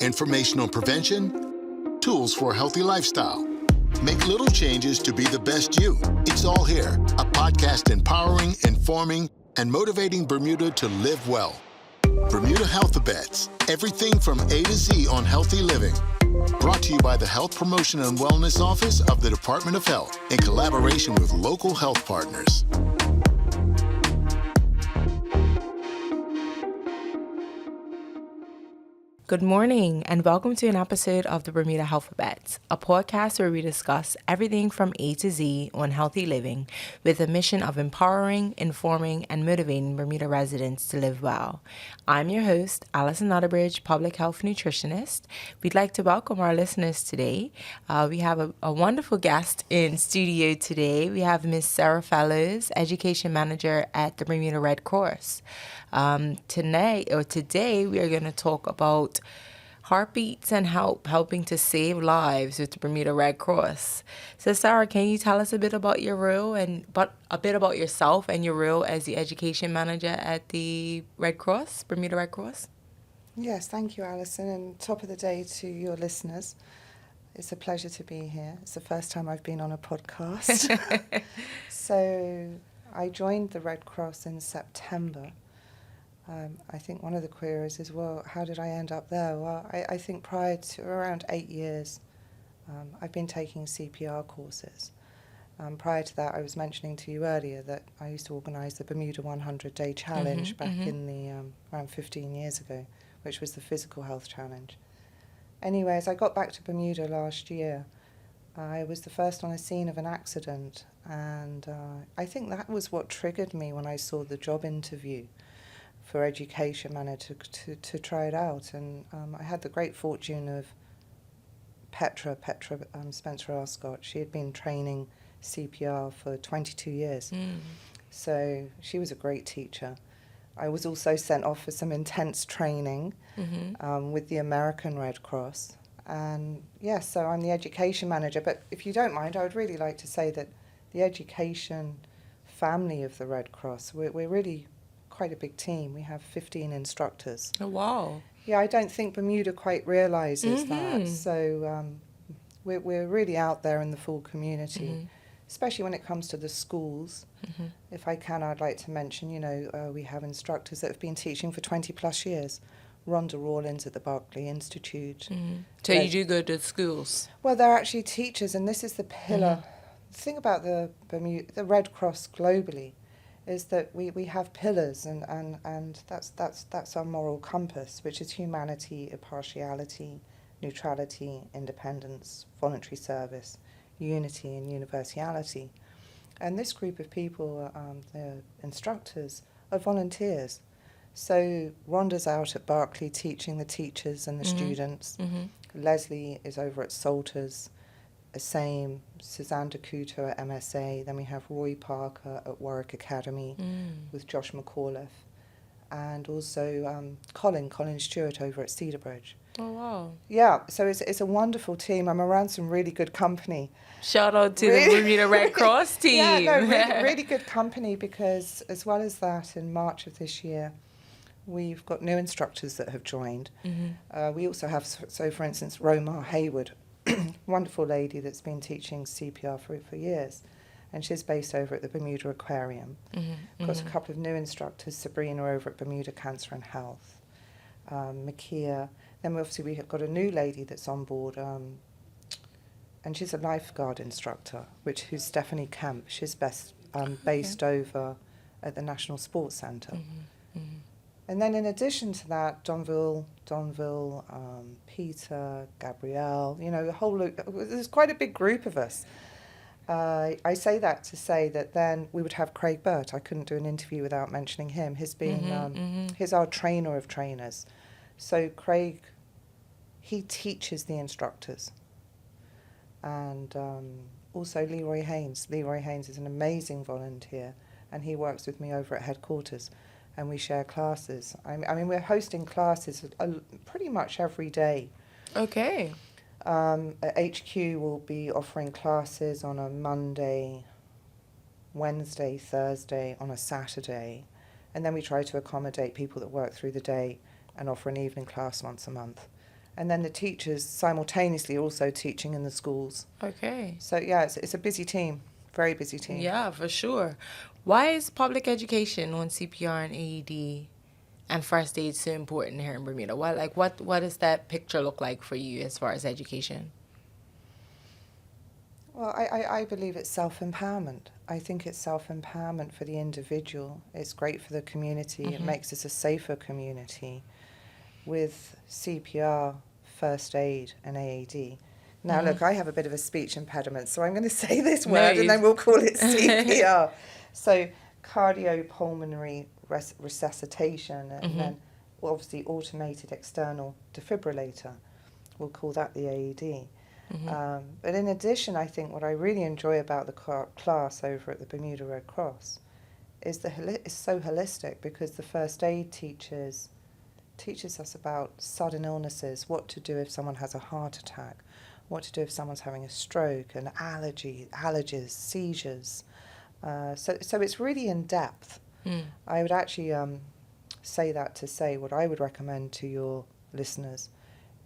Information on prevention, tools for a healthy lifestyle. Make little changes to be the best you. It's all here. A podcast empowering, informing, and motivating Bermuda to live well. Bermuda Health-Abets. Everything from A to Z on healthy living. Brought to you by the Health Promotion and Wellness Office of the Department of Health in collaboration with local health partners. Good morning and welcome to an episode of the Bermuda Health-Abets, a podcast where we discuss everything from A to Z on healthy living with a mission of empowering, informing, and motivating Bermuda residents to live well. I'm your host, Alison Utterbridge, public health nutritionist. We'd like to welcome our listeners today. We have a wonderful guest in studio today. We have Ms. Sarah Fellows, education manager at the Bermuda Red Cross. Today we are going to talk about heartbeats and helping to save lives with the Bermuda Red Cross. So Sarah, can you tell us a bit about your role a bit about yourself and your role as the education manager at the Red Cross, Bermuda Red Cross? Yes, thank you, Alison, and top of the day to your listeners. It's a pleasure to be here. It's the first time I've been on a podcast. So I joined the Red Cross in September. I think one of the queries is, well, how did I end up there? Well, I think prior to around 8 years, I've been taking CPR courses. Prior to that, I was mentioning to you earlier that I used to organise the Bermuda 100-Day Challenge back in the around 15 years ago, which was the physical health challenge. Anyway, as I got back to Bermuda last year, I was the first on the scene of an accident, and I think that was what triggered me when I saw the job interview for education manager to try it out. And I had the great fortune of Petra Spencer Arscott. She had been training CPR for 22 years. So she was a great teacher. I was also sent off for some intense training with the American Red Cross. And yes, so I'm the education manager. But if you don't mind, I would really like to say that the education family of the Red Cross, we're really quite a big team. We have 15 instructors. Oh, wow. Yeah, I don't think Bermuda quite realises that. So we're really out there in the full community, especially when it comes to the schools. If I can, I'd like to mention, we have instructors that have been teaching for 20 plus years. Rhonda Rawlins at the Berkeley Institute. So you do go to schools? Well, they're actually teachers, and this is the pillar. The thing about the Red Cross globally is that we have pillars, and that's our moral compass, which is humanity, impartiality, neutrality, independence, voluntary service, unity, and universality. And this group of people, the instructors, are volunteers. So Rhonda's out at Berkeley teaching the teachers and the students. Leslie is over at Salters. The same, Suzanne Dakuta at MSA. Then we have Roy Parker at Warwick Academy with Josh McAuliffe. And also Colin Stewart over at Cedarbridge. Oh, wow. Yeah, so it's a wonderful team. I'm around some really good company. Shout out to the Bermuda Red Cross team. Yeah, no, really good company, because as well as that, in March of this year, we've got new instructors that have joined. We also have, so for instance, Romar Hayward, wonderful lady that's been teaching CPR for years, and she's based over at the Bermuda Aquarium. Got a couple of new instructors, Sabrina over at Bermuda Cancer and Health, Makia. Then we have got a new lady that's on board, and she's a lifeguard instructor, who's Stephanie Kemp. She's based over at the National Sports Centre. And then in addition to that, Donville, Peter, Gabrielle, the whole, there's quite a big group of us. I say that to say that then we would have Craig Burt. I couldn't do an interview without mentioning him. He's our trainer of trainers. So Craig, he teaches the instructors. And also Leroy Haynes. Leroy Haynes is an amazing volunteer, and he works with me over at headquarters. And we share classes. I mean, we're hosting classes pretty much every day. Okay. At HQ, we'll be offering classes on a Monday, Wednesday, Thursday, on a Saturday. And then we try to accommodate people that work through the day and offer an evening class once a month. and then the teachers simultaneously also teaching in the schools. Okay. So yeah, it's a busy team, very busy team. Yeah, for sure. Why is public education on CPR and AED and first aid so important here in Bermuda? What does that picture look like for you as far as education? Well, I believe it's self-empowerment. I think it's self-empowerment for the individual. It's great for the community. It makes us a safer community with CPR, first aid and AED. Now, look, I have a bit of a speech impediment, so I'm going to say this word and then we'll call it CPR. So cardiopulmonary resuscitation, and then obviously automated external defibrillator. We'll call that the AED. But in addition, I think what I really enjoy about the class over at the Bermuda Red Cross is it's so holistic, because the first aid teaches us about sudden illnesses, what to do if someone has a heart attack, what to do if someone's having a stroke, an allergies, seizures. So it's really in depth. I would actually say what I would recommend to your listeners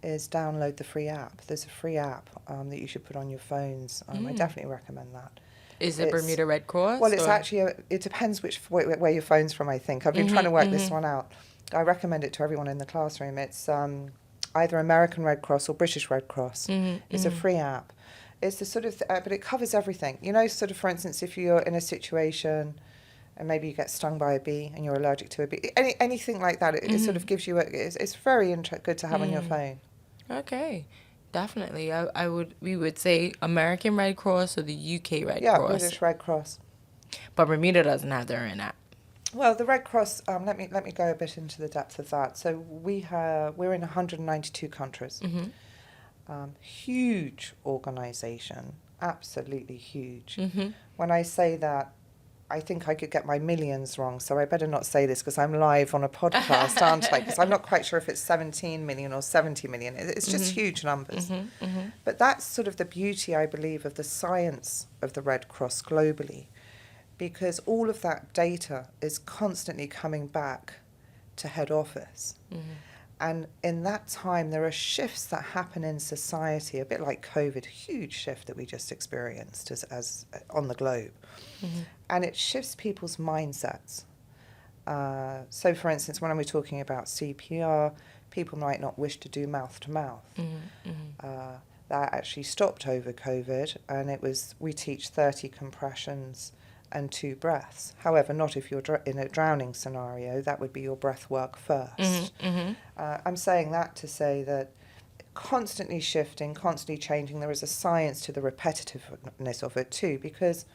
is download the free app. There's a free app that you should put on your phones. I definitely recommend that. Is it Bermuda Red Cross? Well, it's actually, it depends where your phone's from, I think. I've been trying to work this one out. I recommend it to everyone in the classroom. It's either American Red Cross or British Red Cross. It's a free app. It's the sort of, but it covers everything. You know, sort of, for instance, if you're in a situation and maybe you get stung by a bee and you're allergic to a bee, anything like that, it sort of gives you, it's very good to have on your phone. Okay, definitely. We would say American Red Cross or the UK Red Cross. Yeah, British Red Cross. But Bermuda doesn't have their own app. Well, the Red Cross. Let me go a bit into the depth of that. So we're in 192 countries. Huge organisation, absolutely huge. When I say that, I think I could get my millions wrong, so I better not say this because I'm live on a podcast, aren't I? Because I'm not quite sure if it's 17 million or 70 million. It's just huge numbers. But that's sort of the beauty, I believe, of the science of the Red Cross globally, because all of that data is constantly coming back to head office. And in that time, there are shifts that happen in society, a bit like COVID, a huge shift that we just experienced as on the globe. And it shifts people's mindsets. So, for instance, when we're talking about CPR, people might not wish to do mouth-to-mouth. That actually stopped over COVID, and we teach 30 compressions and 2 breaths. However, not if you're in a drowning scenario. That would be your breath work first. I'm saying that to say that constantly shifting, constantly changing, there is a science to the repetitiveness of it too, because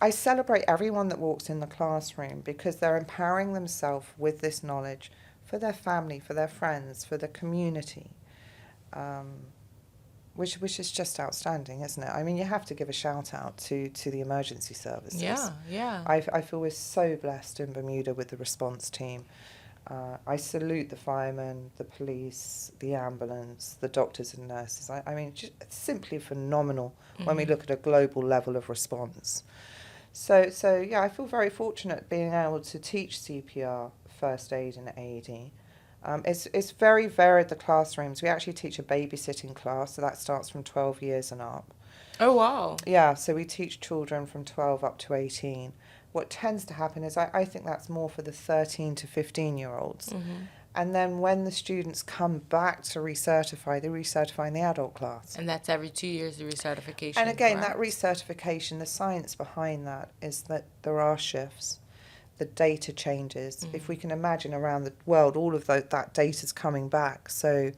I celebrate everyone that walks in the classroom because they're empowering themselves with this knowledge for their family, for their friends, for the community. Which is just outstanding, isn't it? I mean, you have to give a shout out to the emergency services. Yeah. I feel we're so blessed in Bermuda with the response team. I salute the firemen, the police, the ambulance, the doctors and nurses. I mean, just simply phenomenal when we look at a global level of response. So yeah, I feel very fortunate being able to teach CPR, first aid and AED. It's very varied, the classrooms. We actually teach a babysitting class, so that starts from 12 years and up. Oh, wow. Yeah, so we teach children from 12 up to 18. What tends to happen is I think that's more for the 13 to 15-year-olds. And then when the students come back to recertify, they recertify in the adult class. And that's every 2 years, the recertification. And again, correct? that recertification, the science behind that is that there are shifts. The data changes. If we can imagine around the world, all of that data's coming back. So,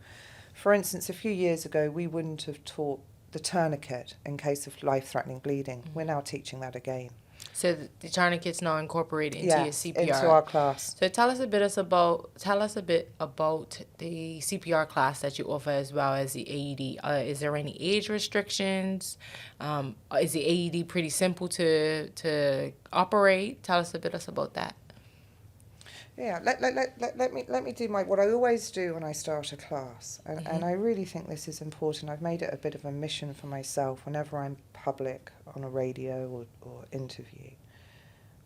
for instance, a few years ago, we wouldn't have taught the tourniquet in case of life-threatening bleeding. We're now teaching that again. So the tourniquet's now incorporated into your CPR. Into our class. So tell us a bit about the CPR class that you offer as well as the AED. Is there any age restrictions? Is the AED pretty simple to operate? Tell us a bit about that. Yeah, let me do what I always do when I start a class, and I really think this is important. I've made it a bit of a mission for myself whenever I'm public on a radio or interview.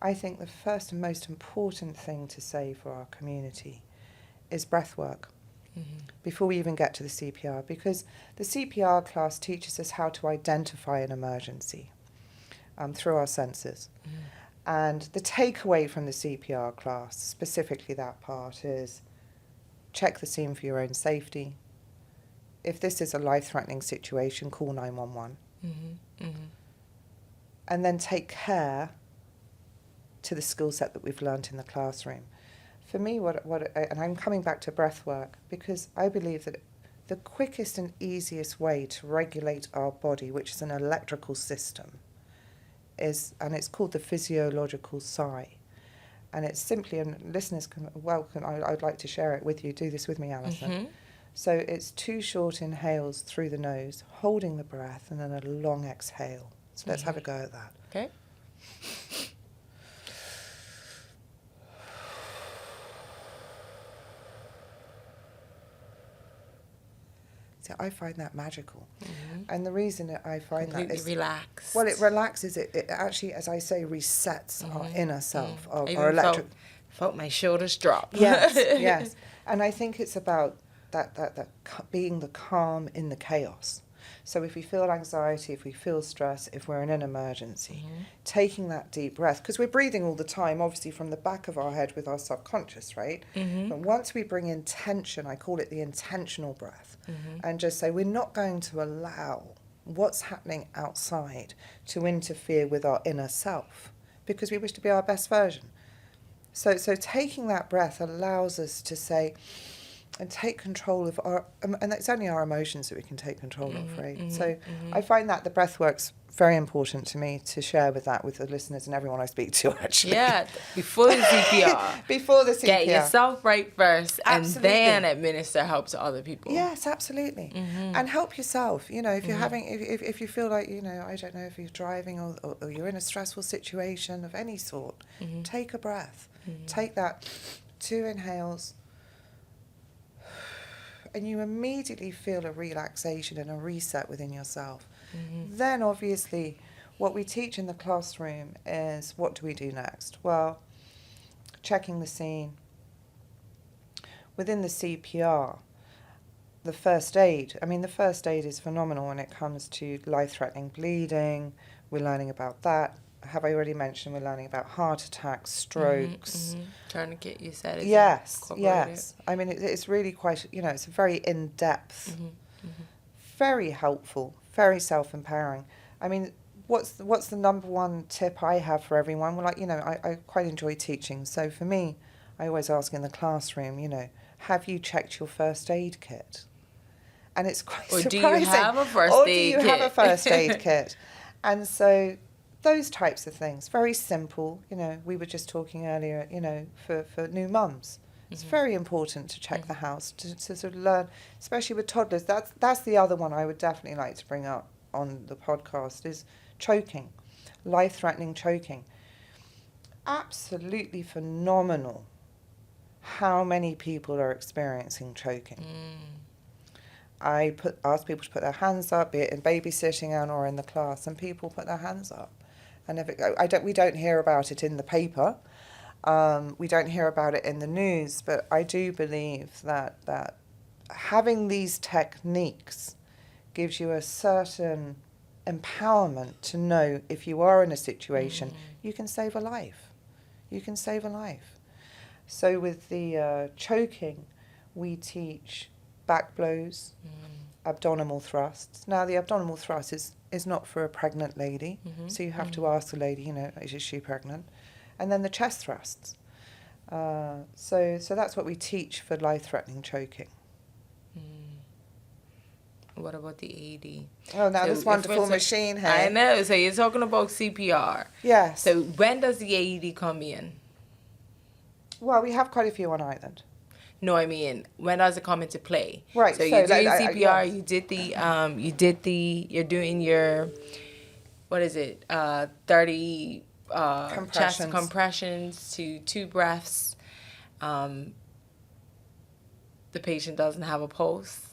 I think the first and most important thing to say for our community is breath work. before we even get to the CPR, because the CPR class teaches us how to identify an emergency through our senses. And the takeaway from the CPR class, specifically that part, is check the scene for your own safety. If this is a life-threatening situation, call 911. And then take care to the skill set that we've learnt in the classroom. For me, and I'm coming back to breath work, because I believe that the quickest and easiest way to regulate our body, which is an electrical system, and it's called the physiological sigh. And it's simply, and listeners I'd like to share it with you. Do this with me, Alison. So it's 2 short inhales through the nose, holding the breath, and then a long exhale. So let's have a go at that. Okay. So I find that magical. And the reason that I find Completely that is... relaxed. Well, it relaxes. It actually, as I say, resets our inner self, our I electric... felt my shoulders drop. Yes, yes. And I think it's about that being the calm in the chaos. So if we feel anxiety, if we feel stress, if we're in an emergency, taking that deep breath, because we're breathing all the time, obviously from the back of our head with our subconscious, right? But once we bring in tension, I call it the intentional breath, and just say we're not going to allow what's happening outside to interfere with our inner self, because we wish to be our best version. So taking that breath allows us to say, and take control of our, and it's only our emotions that we can take control of, right? So I find that the breath work's very important to me to share with the listeners and everyone I speak to, actually. Yeah, before the CPR. Before the CPR. Get yourself right first, Absolutely. and then administer help to other people. Yes, absolutely. And help yourself. You know, if you're having, if you feel like, you know, I don't know, if you're driving or you're in a stressful situation of any sort, take a breath. Take that 2 inhales, and you immediately feel a relaxation and a reset within yourself. Then, obviously, what we teach in the classroom is, what do we do next? Well, checking the scene. Within the CPR, the first aid, the first aid is phenomenal when it comes to life-threatening bleeding. We're learning about that. Have I already mentioned we're learning about heart attacks, strokes? Tourniquet, you said. Yes. It's really quite, it's a very in-depth, very helpful, very self-empowering. What's the number one tip I have for everyone? Well, I quite enjoy teaching. So for me, I always ask in the classroom, have you checked your first aid kit? And it's quite surprising. Do you have a first aid kit? Or do you have a first aid kit? And so those types of things, very simple. We were just talking earlier, for new mums. It's very important to check the house, to sort of learn, especially with toddlers. That's the other one I would definitely like to bring up on the podcast, is choking, life-threatening choking. Absolutely phenomenal how many people are experiencing choking. I ask people to put their hands up, be it in babysitting or in the class, and people put their hands up. And we don't hear about it in the paper. We don't hear about it in the news, but I do believe that having these techniques gives you a certain empowerment to know if you are in a situation, you can save a life. You can save a life. So with the choking, we teach back blows, abdominal thrusts. Now, the abdominal thrust is not for a pregnant lady, so you have to ask the lady, is she pregnant? And then the chest thrusts. So that's what we teach for life-threatening choking. What about the AED? Oh, now this wonderful machine here. I know. So you're talking about CPR. Yes. So when does the AED come in? Well, we have quite a few on island. No, when does it come into play? Right. So you're doing CPR. You're doing your, what is it? 30 chest compressions to 2 breaths. The patient doesn't have a pulse,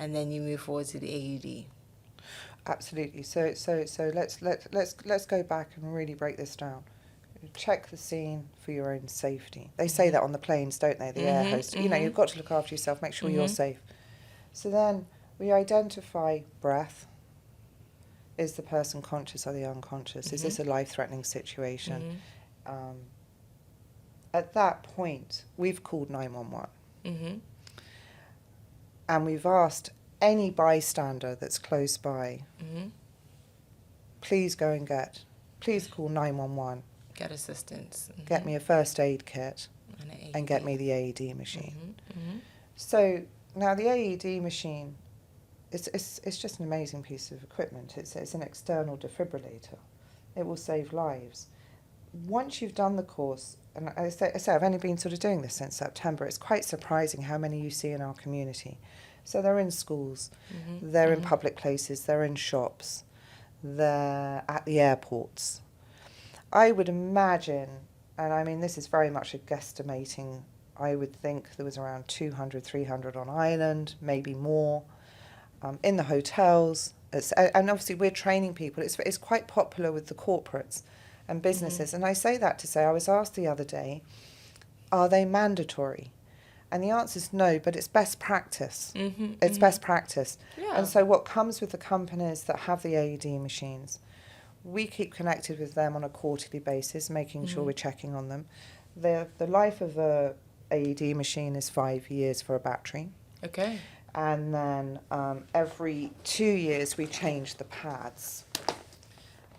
and then you move forward to the AED. Absolutely. So let's go back and really break this down. check the scene for your own safety. They say that on the planes, don't they? The air host. You know, you've got to look after yourself, make sure you're safe. So then we identify breath. Is the person conscious or the unconscious? Is this a life-threatening situation? At that point, we've called 911. And we've asked any bystander that's close by, please call 911. Get assistance. Get me a first aid kit and get me the AED machine. So now the AED machine, it's just an amazing piece of equipment. It's an external defibrillator. It will save lives. Once you've done the course, and I say I've only been sort of doing this since September, it's quite surprising how many you see in our community. So they're in schools, they're in public places, they're in shops, they're at the airports. I would imagine, and I mean this is very much a guesstimating, I would think there was around 200, 300 on island, maybe more, in the hotels. And obviously we're training people. It's quite popular with the corporates and businesses. And I say that to say, I was asked the other day, are they mandatory? And the answer is no, but it's best practice. It's best practice. Yeah. And so what comes with the companies that have the AED machines, we keep connected with them on a quarterly basis, making sure we're checking on them. The life of a AED machine is 5 years for a battery. Okay. And then every 2 years we change the pads.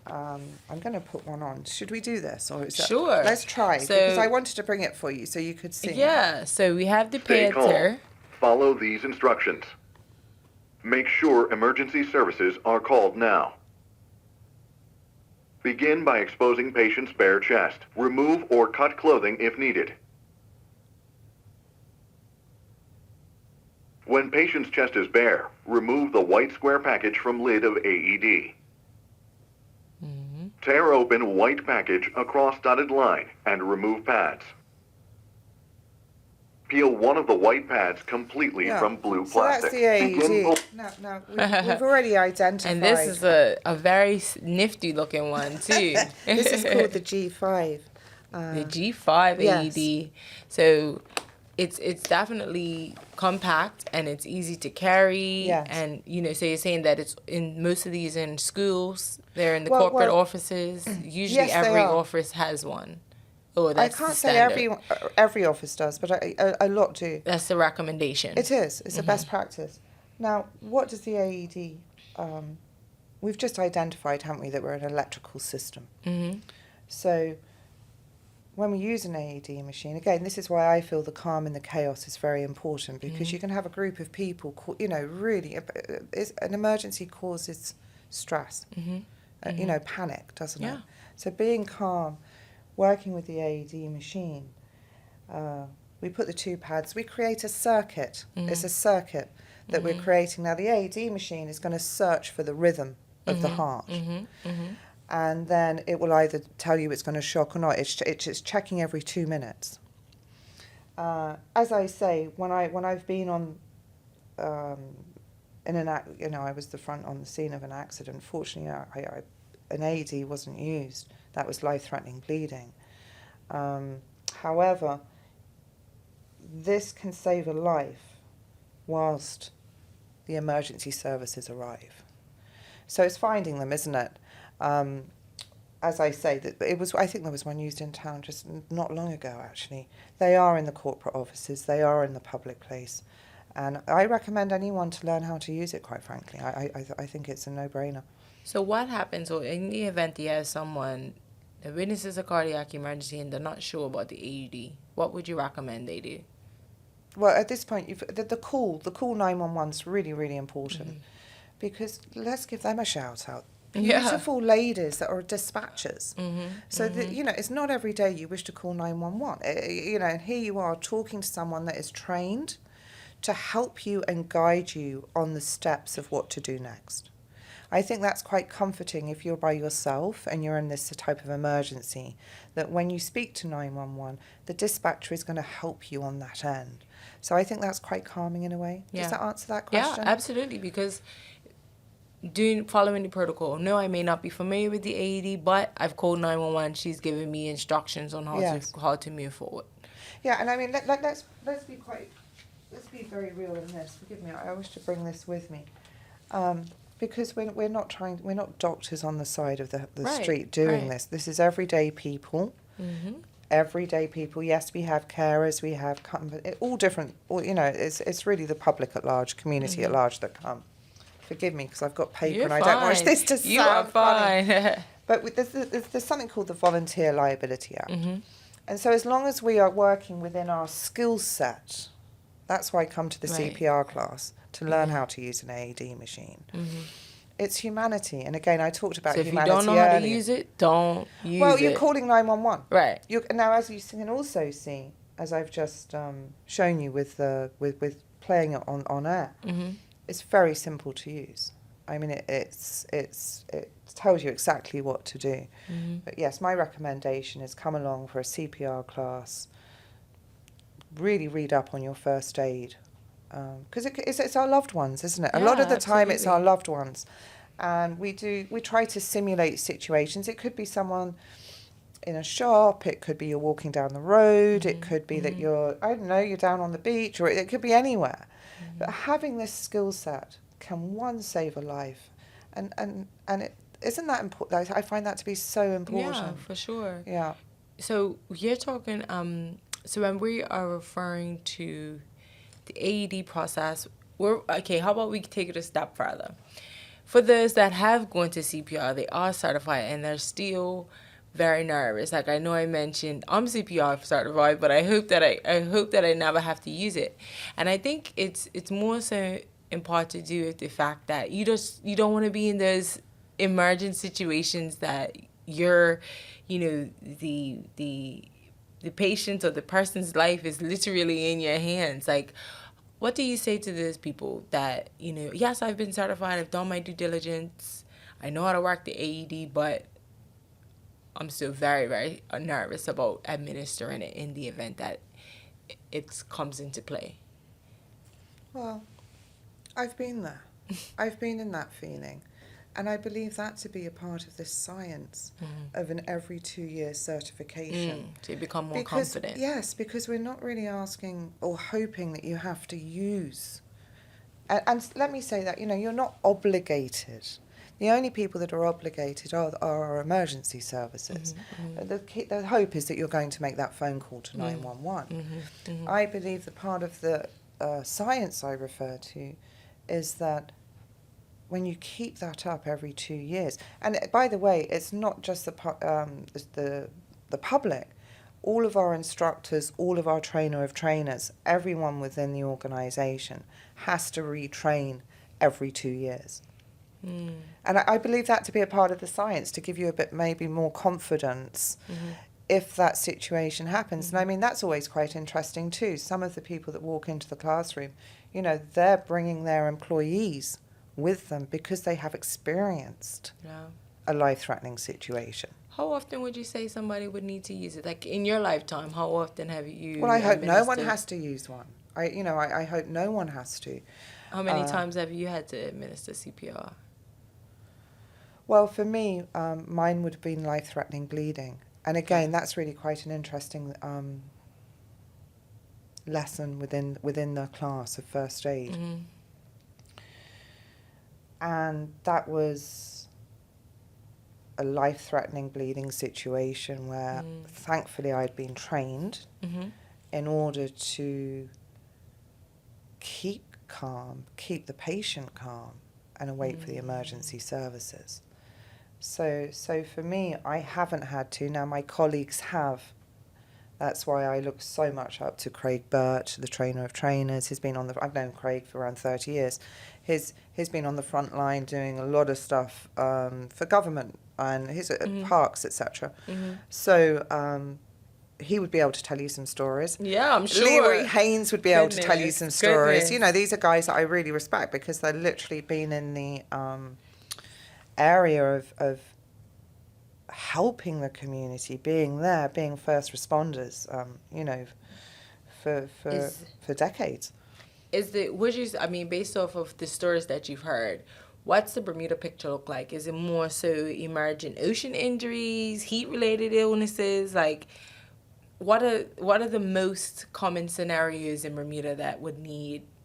I'm going to put one on. Should we do this? Or is that, Sure. Let's try, because I wanted to bring it for you so you could see. Yeah, so we have the Stay pants here. calm. Follow these instructions. Make sure emergency services are called now. Begin by exposing patient's bare chest. Remove or cut clothing if needed. When patient's chest is bare, remove the white square package from lid of AED. Tear open white package across dotted line and remove pads. Peel one of the white pads completely from blue plastic. So that's the AED. Now we've already identified. And this is a very nifty looking one too. This is called the G5. The G5 yes. AED. So it's definitely compact and it's easy to carry. Yes. And so you're saying that it's in most of these in schools, they're in the corporate offices. Usually yes, every office has one. Oh, that's I can't the say standard. every office does, but a lot do. That's the recommendation. It is. It's a best practice. Now, what does the AED? We've just identified, haven't we, that we're an electrical system. So when we use an AED machine, again, this is why I feel the calm in the chaos is very important, because you can have a group of people, really, an emergency causes stress, panic, doesn't it? So being calm, working with the AED machine, we put the two pads, we create a circuit. It's a circuit that we're creating. Now, the AED machine is going to search for the rhythm of the heart. And then it will either tell you it's going to shock or not. It's checking every 2 minutes. As I say, when I've been on I was the front on the scene of an accident. Fortunately, an AED wasn't used. That was life-threatening bleeding. However, this can save a life whilst the emergency services arrive. So it's finding them, isn't it? As I say, I think there was one used in town just not long ago, actually. They are in the corporate offices, they are in the public place. And I recommend anyone to learn how to use it, quite frankly. I think it's a no-brainer. So what happens, or in the event you have someone that witnesses a cardiac emergency and they're not sure about the AED, what would you recommend they do? Well, at this point, the call 911 is really, really important. Because let's give them a shout out. Beautiful ladies that are dispatchers. So that, it's not every day you wish to call 911. And here you are talking to someone that is trained to help you and guide you on the steps of what to do next. I think that's quite comforting if you're by yourself and you're in this type of emergency, that when you speak to 911, the dispatcher is going to help you on that end. So I think that's quite calming in a way. Does that answer that question? Yeah, absolutely, because following the protocol. No, I may not be familiar with the AED, but I've called 911. She's given me instructions on how to move forward. Yeah, and I mean, let's be very real in this. Forgive me, I wish to bring this with me, because we're not doctors on the side of the street doing this. This is everyday people. Mm-hmm. Everyday people. Yes, we have carers, we have all different. It's really the public at large, community at large that come. Forgive me, because I've got paper and I don't want this to sound funny. But there's something called the Volunteer Liability Act. Mm-hmm. And so as long as we are working within our skill set, that's why I come to the CPR class, to learn how to use an AED machine. Mm-hmm. It's humanity. And again, I talked about humanity earlier. So if you don't know how to use it, don't use it. Well, you're calling 911. Right. Now, as you can also see, as I've just shown you with playing it on air, mm-hmm. it's very simple to use. I mean, it tells you exactly what to do. Mm-hmm. But yes, my recommendation is come along for a CPR class. Really read up on your first aid, because it's our loved ones, isn't it? A lot of the time, it's our loved ones, and we try to simulate situations. It could be someone in a shop. It could be you're walking down the road. It could be that you're down on the beach, or it could be anywhere. Mm-hmm. But having this skill set can save a life, and it isn't that important. I find that to be so important. Yeah, for sure. Yeah. So you're talking. So when we are referring to the AED process, how about we take it a step further? For those that have gone to CPR, they are certified and they're still very nervous. Like I know I mentioned, I'm CPR certified, but I hope that I never have to use it. And I think it's more so in part to do with the fact that you don't want to be in those emergent situations that you're, the patient or the person's life is literally in your hands. Like, what do you say to those people that, yes, I've been certified, I've done my due diligence, I know how to work the AED, but I'm still very, very nervous about administering it in the event that it comes into play? Well, I've been there. I've been in that feeling. And I believe that to be a part of this science of an every 2 year certification. To become more confident. Yes, because we're not really asking or hoping that you have to use. And let me say that, you're not obligated. The only people that are obligated are our emergency services. Mm-hmm. The hope is that you're going to make that phone call to 911. Mm-hmm. Mm-hmm. I believe that part of the science I refer to is that when you keep that up every 2 years, and by the way, it's not just the public, all of our instructors, all of our trainer of trainers, everyone within the organisation has to retrain every 2 years. Mm. And I believe that to be a part of the science, to give you a bit maybe more confidence if that situation happens. Mm-hmm. And I mean, that's always quite interesting too. Some of the people that walk into the classroom, they're bringing their employees with them because they have experienced a life-threatening situation. How often would you say somebody would need to use it? Like in your lifetime, how often have you? Well, I hope no one has to use one. I hope no one has to. How many times have you had to administer CPR? Well, for me, mine would have been life-threatening bleeding, and again, that's really quite an interesting lesson within the class of first aid. Mm-hmm. And that was a life-threatening bleeding situation where, thankfully, I'd been trained in order to keep calm, keep the patient calm, and wait for the emergency services. So for me, I haven't had to. Now, my colleagues have. That's why I look so much up to Craig Burt, the trainer of trainers. I've known Craig for around 30 years. He's been on the front line doing a lot of stuff for government, and he's at parks, etc. Mm-hmm. So he would be able to tell you some stories. Yeah, I'm sure. Leroy Haynes would be able to tell you some stories. These are guys that I really respect because they've literally been in the area of helping the community, being there, being first responders, for decades. Based off of the stories that you've heard, what's the Bermuda picture look like? Is it more so emergent ocean injuries, heat-related illnesses? Like, what are the most common scenarios in Bermuda that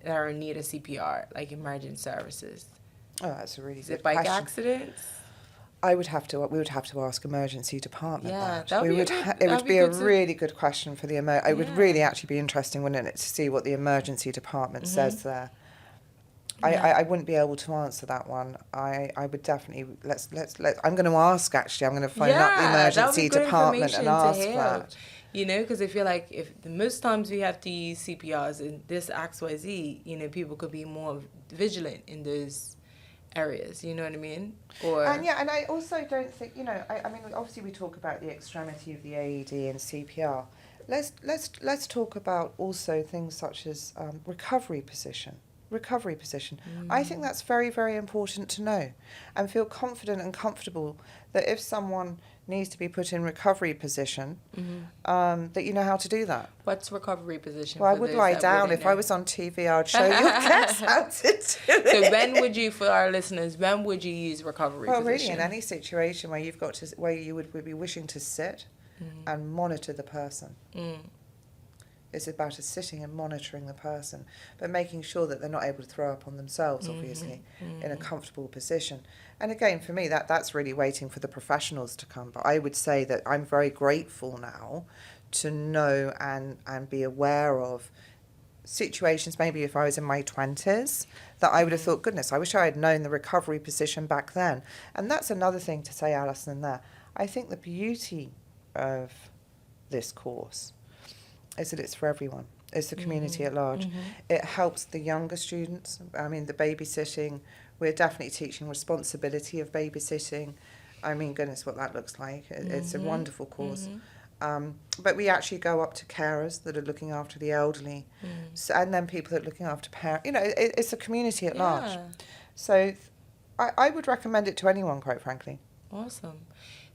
are in need of CPR, like emergent services? Oh, that's a really Is good it bike question. accidents? We would have to ask emergency department that. It would be a really good question for the it would really actually be interesting, wouldn't it, to see what the emergency department says there. I wouldn't be able to answer that one. I would definitely let's I'm going to ask, actually. I'm going to phone up the emergency department and ask that. You know, because I feel like if the most times we have to use CPRs in this XYZ, you know, people could be more vigilant in those areas, you know what I mean? And I also don't think, you know, I mean, obviously we talk about the extremity of the AED and CPR. Let's talk about also things such as recovery position. I think that's very, very important to know and feel confident and comfortable that if someone needs to be put in recovery position, that you know how to do that. What's recovery position? Well, I would lie down. If I was on TV, I'd show you guys how to do it. So when would you, for our listeners, when would you use recovery position? Well, really, in any situation where where you would be wishing to sit and monitor the person. It's about sitting and monitoring the person, but making sure that they're not able to throw up on themselves, obviously, in a comfortable position. And again, for me, that's really waiting for the professionals to come. But I would say that I'm very grateful now to know and be aware of situations, maybe if I was in my 20s, that I would have thought, goodness, I wish I had known the recovery position back then. And that's another thing to say, Alison, there. I think the beauty of this course is that it's for everyone. It's the community at large. It helps the younger students. I mean, the babysitting, we're definitely teaching responsibility of babysitting. I mean, goodness, what that looks like. It's a wonderful course. But we actually go up to carers that are looking after the elderly, and then people that are looking after parents. You know, it's a community at large. So I would recommend it to anyone, quite frankly. Awesome.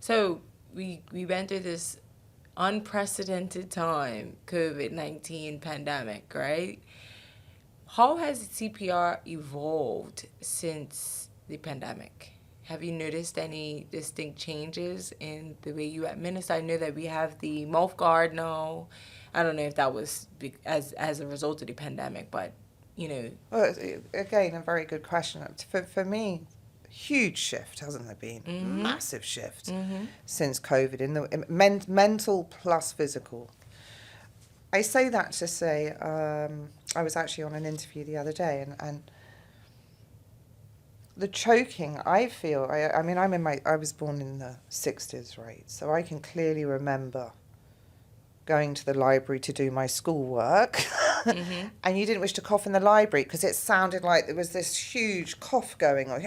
So we went through this unprecedented time, COVID-19 pandemic, right? How has CPR evolved since the pandemic? Have you noticed any distinct changes in the way you administer? I know that we have the mouth guard now. I don't know if that was as a result of the pandemic, but, you know. Well, again, a very good question. For me, huge shift, hasn't there been? Massive shift since COVID in the mental plus physical. I say that to say I was actually on an interview the other day, and the choking, I feel, I mean, I was born in the 60s, right? So I can clearly remember going to the library to do my schoolwork, and you didn't wish to cough in the library because it sounded like there was this huge cough going on.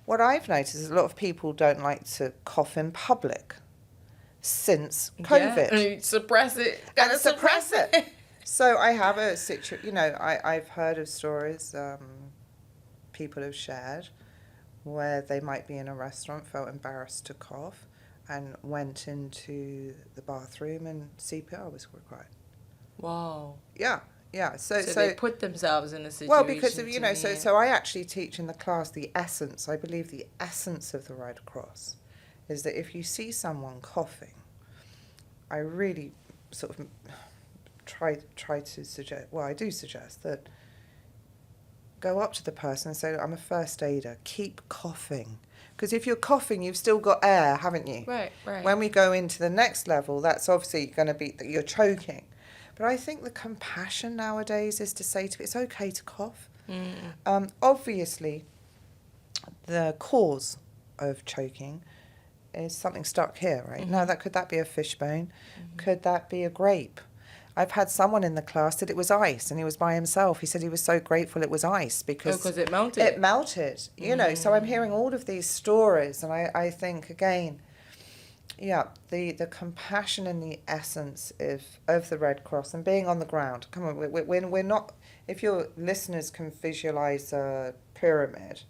What I've noticed is a lot of people don't like to cough in public since COVID. Yeah, and suppress it. Gotta suppress it. So I have a situation, you know, I've heard of stories people have shared where they might be in a restaurant, felt embarrassed to cough, and went into the bathroom and CPR was required. Wow. Yeah. So they put themselves in a situation. Well, because of, you know, so I actually teach in the class the essence. I believe the essence of the Red Cross is that if you see someone coughing, I really sort of try to suggest. Well, I do suggest that go up to the person and say, "I'm a first aider. Keep coughing." Because if you're coughing, you've still got air, haven't you? Right. When we go into the next level, that's obviously going to be that you're choking. But I think the compassion nowadays is to say to it's okay to cough. Obviously, the cause of choking is something stuck here, right? Now, could that be a fishbone? Could that be a grape? I've had someone in the class that it was ice, and he was by himself. He said he was so grateful it was ice because it melted. It melted, you know. So I'm hearing all of these stories, and I think, again, yeah, the compassion and the essence of the Red Cross and being on the ground. Come on, we're not, if your listeners can visualise a pyramid,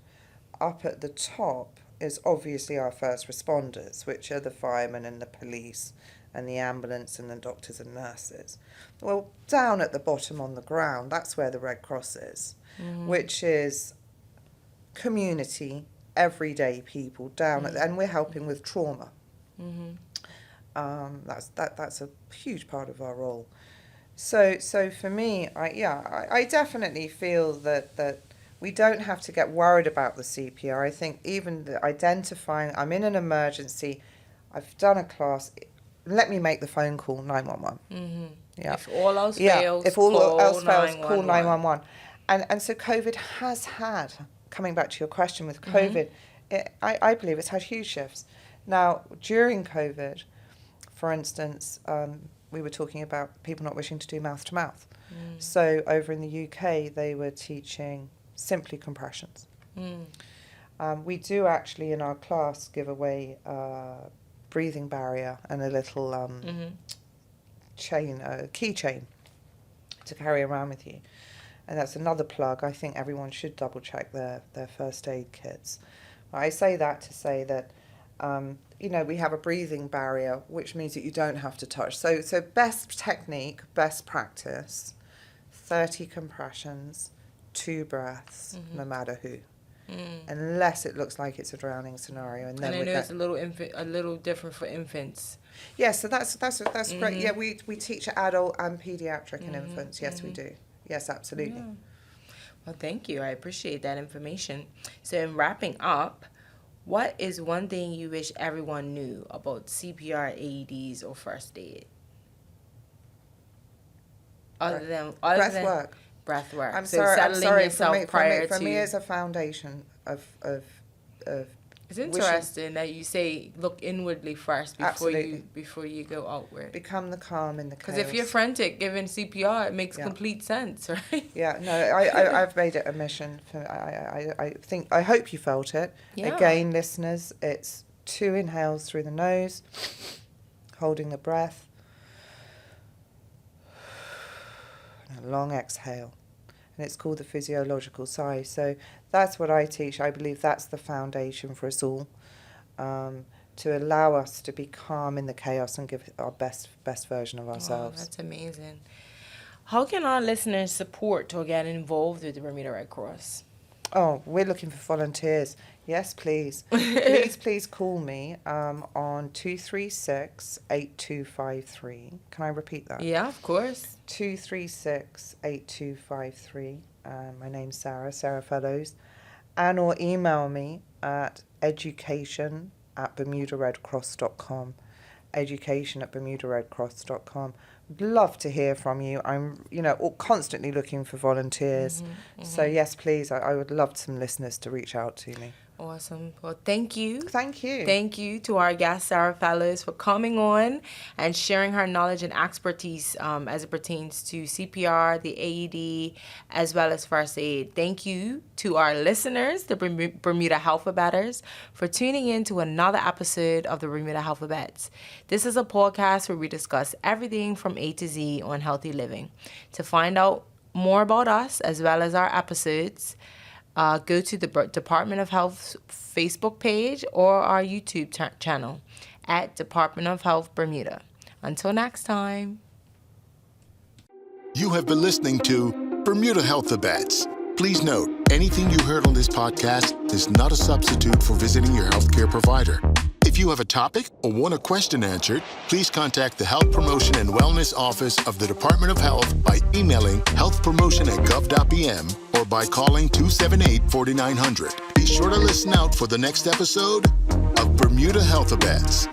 up at the top is obviously our first responders, which are the firemen and the police and the ambulance and the doctors and nurses. Well, down at the bottom on the ground, that's where the Red Cross is, which is community, everyday people down, and we're helping with trauma. That's a huge part of our role. So for me, I definitely feel that we don't have to get worried about the CPR. I think even identifying, I'm in an emergency, I've done a class, let me make the phone call, 911. Yeah. If all else fails, if all call else fails, call 911. 911. And so COVID has had, coming back to your question with COVID, I believe it's had huge shifts. Now, during COVID, for instance, we were talking about people not wishing to do mouth-to-mouth. So over in the UK, they were teaching simply compressions. We do actually, in our class, give away breathing barrier and a little keychain to carry around with you. And that's another plug. I think everyone should double check their first aid kits. I say that to say that, we have a breathing barrier, which means that you don't have to touch. So best technique, best practice, 30 compressions, 2 breaths, no matter who. Unless it looks like it's a drowning scenario. And then I know it's a little different for infants. Yeah, so that's great. Yeah, we teach adult and pediatric and infants. Yes, we do. Yes, absolutely. Yeah. Well, thank you. I appreciate that information. So in wrapping up, what is one thing you wish everyone knew about CPR, AEDs, or first aid? Breath work. Breath work. I'm so sorry. settling yourself For me, it's a foundation of. It's interesting that you say look inwardly first before you go outward. Become the calm in the chaos. Because if you're frantic giving CPR, it makes complete sense, right? Yeah, no, I've made it a mission. I hope you felt it. Yeah. Again, listeners, it's 2 inhales through the nose, holding the breath, and a long exhale. And it's called the physiological sigh. So that's what I teach. I believe that's the foundation for us all, to allow us to be calm in the chaos and give our best version of ourselves. Oh, that's amazing. How can our listeners support or get involved with the Bermuda Red Cross? Oh, we're looking for volunteers. Yes, please. please call me on 236-8253. Can I repeat that? Yeah, of course. 236-8253. My name's Sarah Fellows. And or email me at education@bermudaredcross.com. education@bermudaredcross.com. I'd love to hear from you. I'm, constantly looking for volunteers. So yes, please, I would love some listeners to reach out to me. Awesome. Well, thank you. Thank you. Thank you to our guest, Sarah Fellows, for coming on and sharing her knowledge and expertise as it pertains to CPR, the AED, as well as first aid. Thank you to our listeners, the Bermuda Health-Abets, for tuning in to another episode of the Bermuda Health-Abets. This is a podcast where we discuss everything from A to Z on healthy living. To find out more about us, as well as our episodes, go to the Department of Health's Facebook page or our YouTube channel at Department of Health Bermuda. Until next time. You have been listening to Bermuda Health-Abets. Please note, anything you heard on this podcast is not a substitute for visiting your healthcare provider. If you have a topic or want a question answered, please contact the Health Promotion and Wellness Office of the Department of Health by emailing healthpromotion@gov.bm or by calling 278-4900. Be sure to listen out for the next episode of Bermuda Health-Abets.